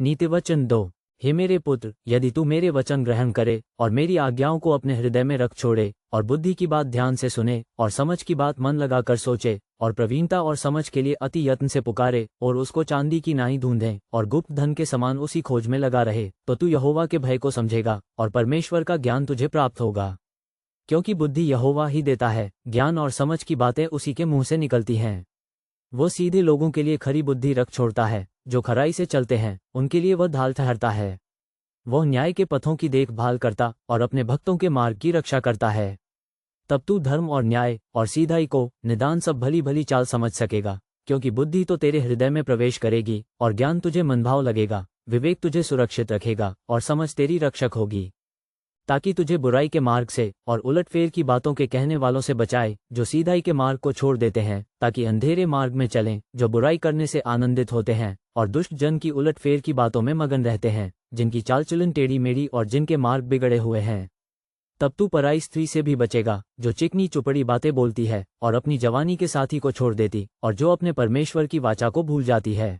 नीतिवचन 2। हे मेरे पुत्र, यदि तू मेरे वचन ग्रहण करे और मेरी आज्ञाओं को अपने हृदय में रख छोड़े और बुद्धि की बात ध्यान से सुने और समझ की बात मन लगाकर सोचे और प्रवीणता और समझ के लिए अति यत्न से पुकारे और उसको चांदी की नाई ढूंढे और गुप्त धन के समान उसी खोज में लगा रहे, तो तू यहोवा के भय को समझेगा और परमेश्वर का ज्ञान तुझे प्राप्त होगा। क्योंकि बुद्धि यहोवा ही देता है, ज्ञान और समझ की बातें उसी के मुंह से निकलती हैं। वो सीधे लोगों के लिए खरी बुद्धि रख छोड़ता है, जो खराई से चलते हैं उनके लिए वह ढाल ठहरता है। वह न्याय के पथों की देखभाल करता और अपने भक्तों के मार्ग की रक्षा करता है। तब तू धर्म और न्याय और सीधाई को निदान सब भली भली चाल समझ सकेगा, क्योंकि बुद्धि तो तेरे हृदय में प्रवेश करेगी और ज्ञान तुझे मनभाव लगेगा, विवेक तुझे सुरक्षित रखेगा और समझ तेरी रक्षक होगी, ताकि तुझे बुराई के मार्ग से और उलटफेर की बातों के कहने वालों से बचाए, जो सीधाई के मार्ग को छोड़ देते हैं, ताकि अंधेरे मार्ग में चलें, जो बुराई करने से आनंदित होते हैं और दुष्ट जन की उलटफेर की बातों में मगन रहते हैं, जिनकी चाल चलन टेढ़ी मेढ़ी और जिनके मार्ग बिगड़े हुए हैं। तब तू पराई स्त्री से भी बचेगा, जो चिकनी चुपड़ी बातें बोलती है और अपनी जवानी के साथी को छोड़ देती और जो अपने परमेश्वर की वाचा को भूल जाती है।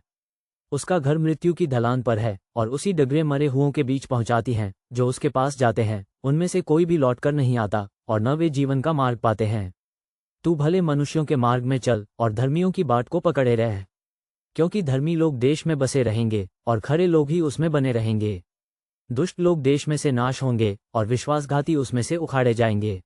उसका घर मृत्यु की ढलान पर है और उसी डगरे मरे हुओं के बीच पहुंचाती हैं। जो उसके पास जाते हैं उनमें से कोई भी लौटकर नहीं आता और न वे जीवन का मार्ग पाते हैं। तू भले मनुष्यों के मार्ग में चल और धर्मियों की बाट को पकड़े रह, क्योंकि धर्मी लोग देश में बसे रहेंगे और खरे लोग ही उसमें बने रहेंगे। दुष्ट लोग देश में से नाश होंगे और विश्वासघाती उसमें से उखाड़े जाएंगे।